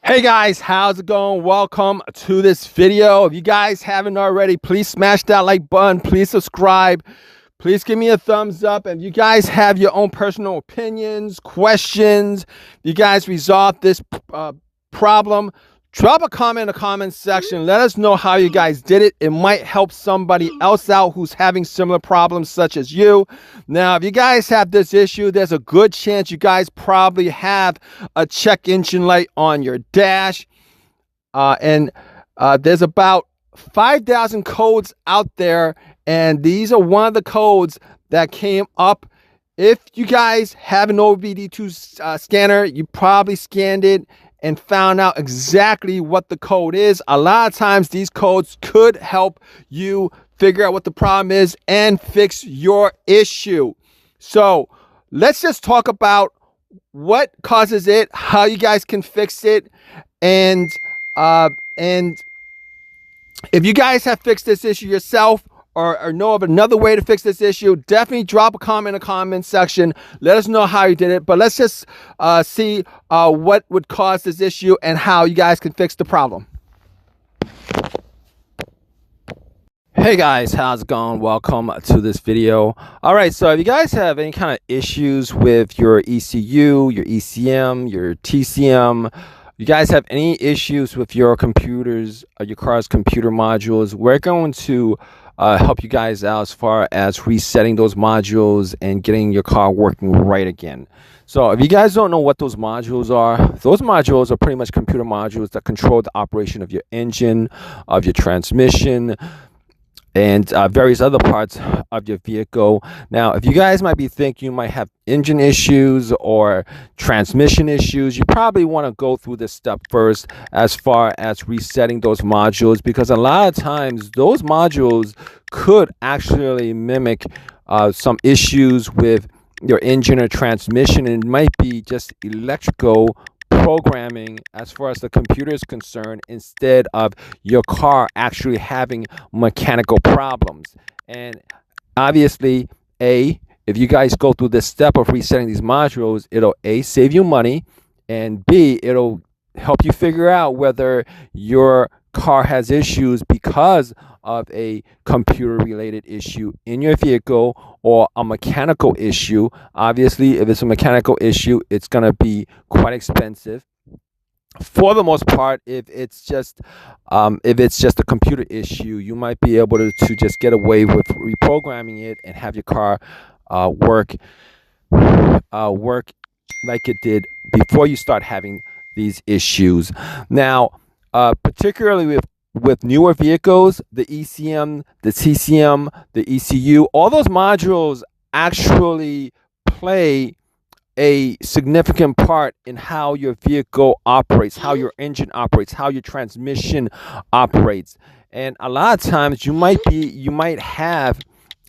Hey guys, how's it going? Welcome to this video. If you guys haven't already, please smash that like button. Please subscribe. Please give me a thumbs up. And if you guys have your own personal opinions, questions, you guys resolve this problem, drop a comment in the comment section. Let us know how you guys did it. It might help somebody else out who's having similar problems such as you. Now, if you guys have this issue, there's a good chance you guys probably have a check engine light on your dash. There's about 5,000 codes out there, and these are one of the codes that came up. If you guys have an OBD-II scanner, you probably scanned it and found out exactly what the code is. A lot of times these codes could help you figure out what the problem is and fix your issue. So let's just talk about what causes it, how you guys can fix it, and if you guys have fixed this issue yourself or know of another way to fix this issue, definitely drop a comment in the comment section. Let us know how you did it. But let's just see what would cause this issue and how you guys can fix the problem. Hey guys, how's it going? Welcome to this video. All right, so if you guys have any kind of issues with your ECU, your ECM, your TCM, you guys have any issues with your computers or your car's computer modules, we're going to help you guys out as far as resetting those modules and getting your car working right again. So if you guys don't know what those modules are pretty much computer modules that control the operation of your engine, of your transmission, and various other parts of your vehicle. Now, if you guys might be thinking you might have engine issues or transmission issues, you probably want to go through this step first as far as resetting those modules, because a lot of times those modules could actually mimic some issues with your engine or transmission, and it might be just electrical programming as far as the computer is concerned, instead of your car actually having mechanical problems. And obviously, if you guys go through this step of resetting these modules, it'll save you money, and B, it'll help you figure out whether your car has issues because of a computer related issue in your vehicle or a mechanical issue. Obviously, if it's a mechanical issue, it's going to be quite expensive. For the most part, if it's just a computer issue, you might be able to just get away with reprogramming it and have your car work like it did before you start having these issues. Now, particularly with newer vehicles, the ECM, the TCM, the ECU, all those modules actually play a significant part in how your vehicle operates, how your engine operates, how your transmission operates. And a lot of times you might have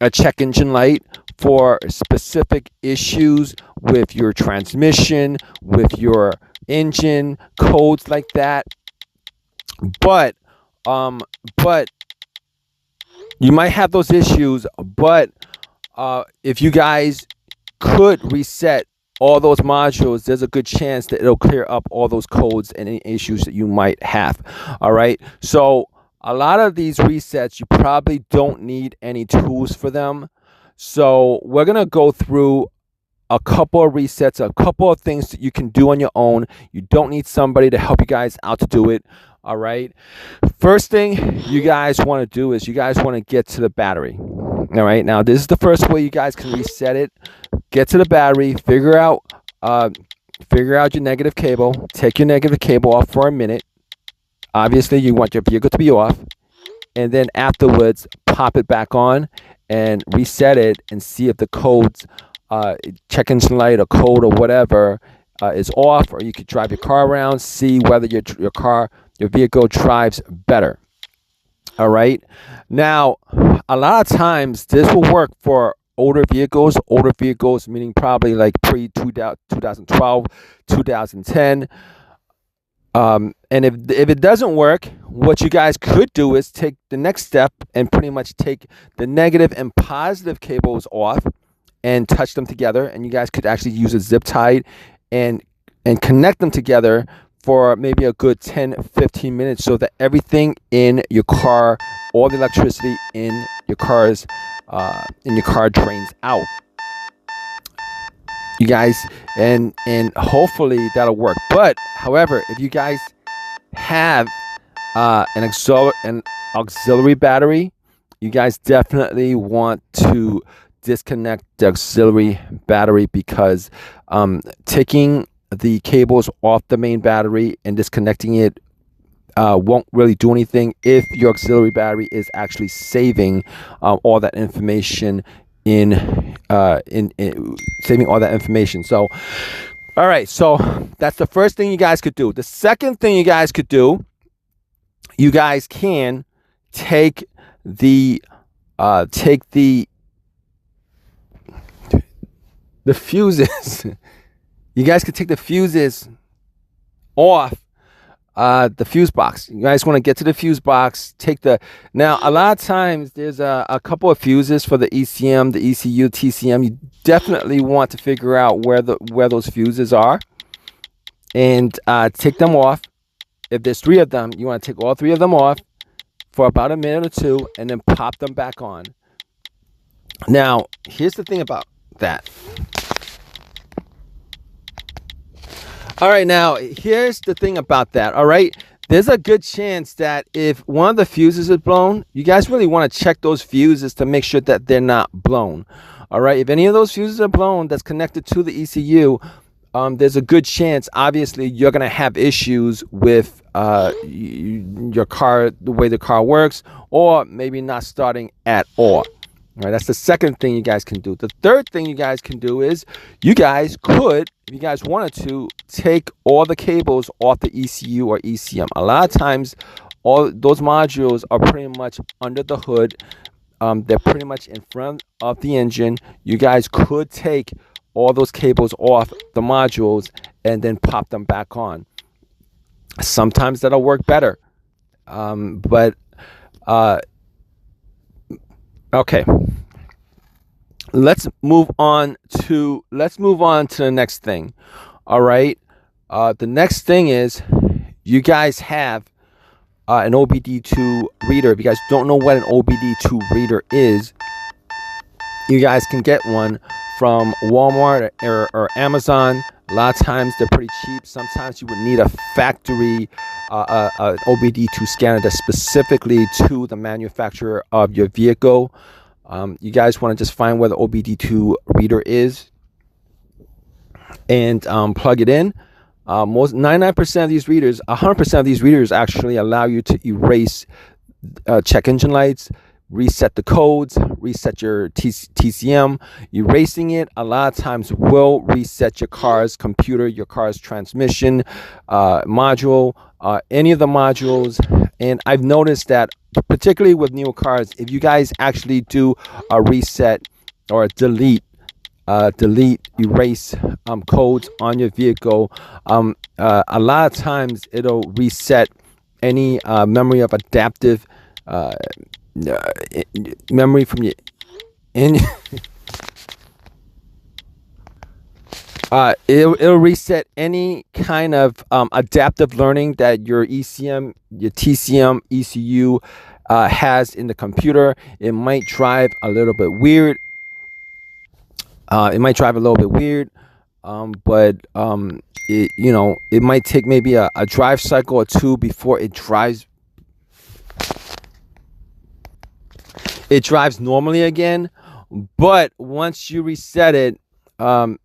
a check engine light for specific issues with your transmission, with your engine, codes like that. But you might have those issues, but if you guys could reset all those modules, there's a good chance that it'll clear up all those codes and any issues that you might have. All right, so a lot of these resets, you probably don't need any tools for them. So we're gonna go through a couple of resets, a couple of things that you can do on your own. You don't need somebody to help you guys out to do it. All right, first thing you guys want to do is you guys want to get to the battery. All right, now this is the first way you guys can reset it. Get to the battery, figure out your negative cable. Take your negative cable off for a minute. Obviously, you want your vehicle to be off, and then afterwards pop it back on and reset it and see if the codes, check engine light or code or whatever, is off, or you could drive your car around, see whether your vehicle drives better. All right, now a lot of times this will work for older vehicles meaning probably like pre-2012, 2010. And if it doesn't work, what you guys could do is take the next step and pretty much take the negative and positive cables off and touch them together, and you guys could actually use a zip tie and connect them together for maybe a good 10-15 minutes so that everything in your car, all the electricity in your car drains out. You guys, and hopefully that'll work. But however, if you guys have an auxiliary battery, you guys definitely want to disconnect the auxiliary battery, because taking the cables off the main battery and disconnecting it won't really do anything if your auxiliary battery is actually saving all that information in saving all that information. So all right, so that's the first thing you guys could do. The second thing you guys could do, you guys can take the fuses. You guys could take the fuses off the fuse box. You guys want to get to the fuse box, take the, now a lot of times there's a couple of fuses for the ECM, the ECU, TCM. You definitely want to figure out where those fuses are and take them off. If there's 3 of them, you want to take all 3 of them off for about a minute or 2 and then pop them back on. Now here's the thing about that. All right, now here's the thing about that. All right, there's a good chance that if one of the fuses is blown, you guys really want to check those fuses to make sure that they're not blown. All right, if any of those fuses are blown that's connected to the ECU, there's a good chance, obviously, you're going to have issues with your car, the way the car works, or maybe not starting at all. All right, that's the second thing you guys can do. The third thing you guys can do is you guys could, if you guys wanted to, take all the cables off the ECU or ECM. A lot of times, all those modules are pretty much under the hood. They're pretty much in front of the engine. You guys could take all those cables off the modules and then pop them back on. Sometimes that'll work better. Okay, let's move on to the next thing. All right, the next thing is you guys have an OBD-II reader. If you guys don't know what an OBD-II reader is, you guys can get one from Walmart or Amazon. A lot of times they're pretty cheap. Sometimes you would need a factory an OBD-II scanner that's specifically to the manufacturer of your vehicle. You guys want to just find where the OBD-II reader is and plug it in. 99% of these readers, 100% of these readers actually allow you to erase check engine lights, reset the codes, reset your TCM. Erasing it a lot of times will reset your car's computer, your car's transmission module, any of the modules. And I've noticed that particularly with newer cars, if you guys actually do a reset or a delete, erase codes on your vehicle, a lot of times it'll reset any memory of adaptive memory from your it'll reset any kind of adaptive learning that your ECM, your TCM, ECU has in the computer. It might drive a little bit weird. But it might take maybe a drive cycle or 2 before it drives normally again. But once you reset it, you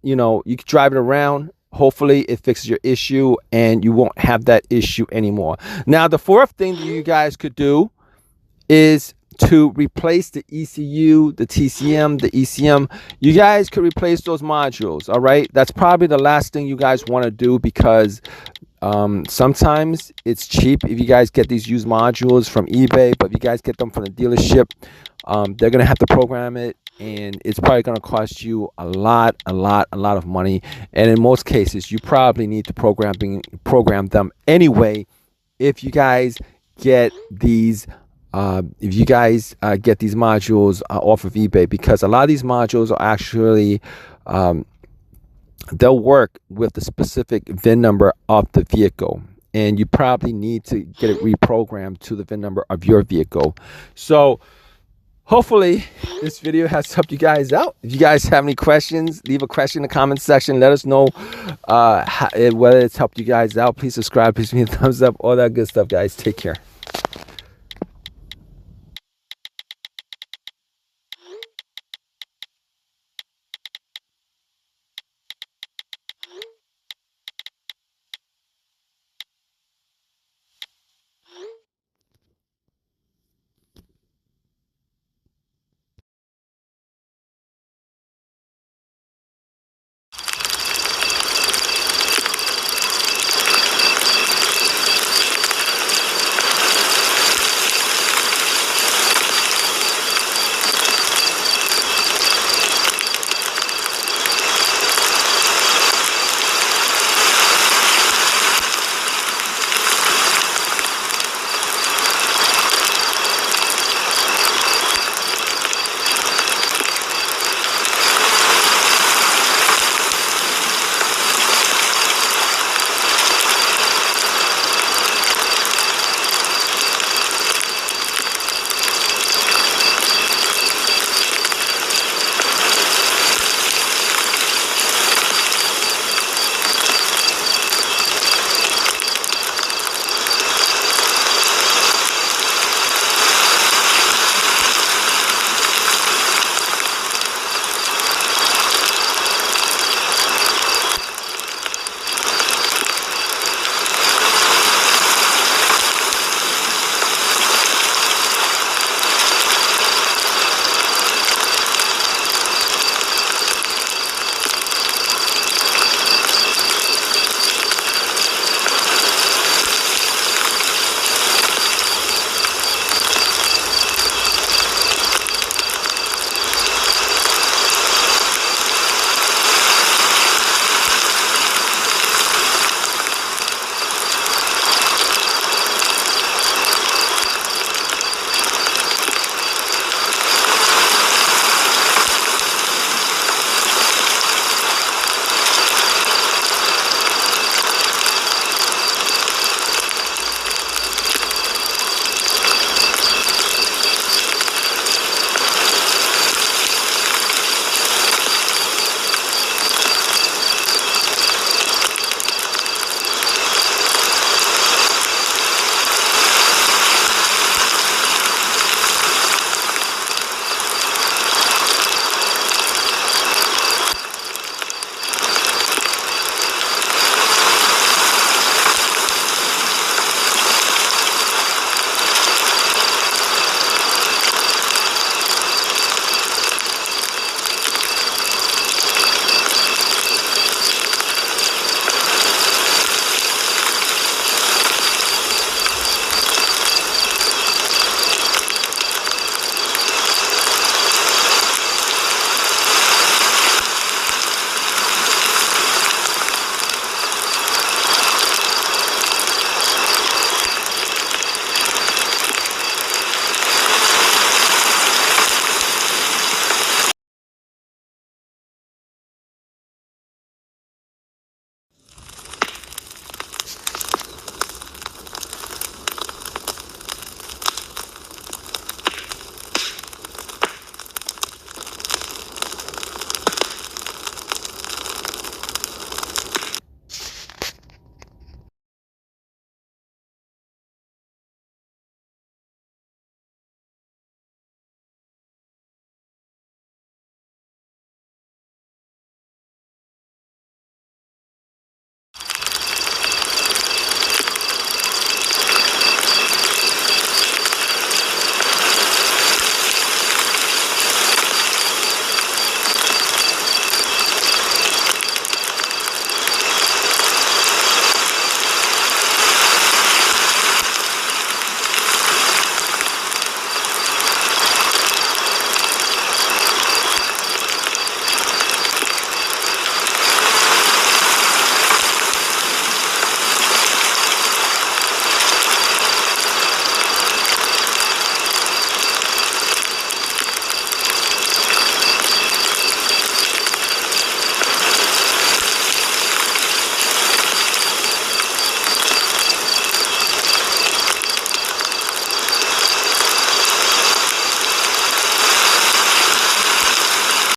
can drive it around. Hopefully it fixes your issue and you won't have that issue anymore. Now, the fourth thing that you guys could do is to replace the ECU, the TCM, the ECM. You guys could replace those modules. All right, that's probably the last thing you guys want to do, because sometimes it's cheap if you guys get these used modules from eBay, but if you guys get them from the dealership, they're gonna have to program it, and it's probably gonna cost you a lot of money. And in most cases, you probably need to program them anyway. If you guys get these modules off of eBay, because a lot of these modules are actually they'll work with the specific VIN number of the vehicle, and you probably need to get it reprogrammed to the VIN number of your vehicle. So hopefully this video has helped you guys out. If you guys have any questions, leave a question in the comment section. Let us know whether it's helped you guys out. Please subscribe, please give me a thumbs up, all that good stuff, guys. Take care.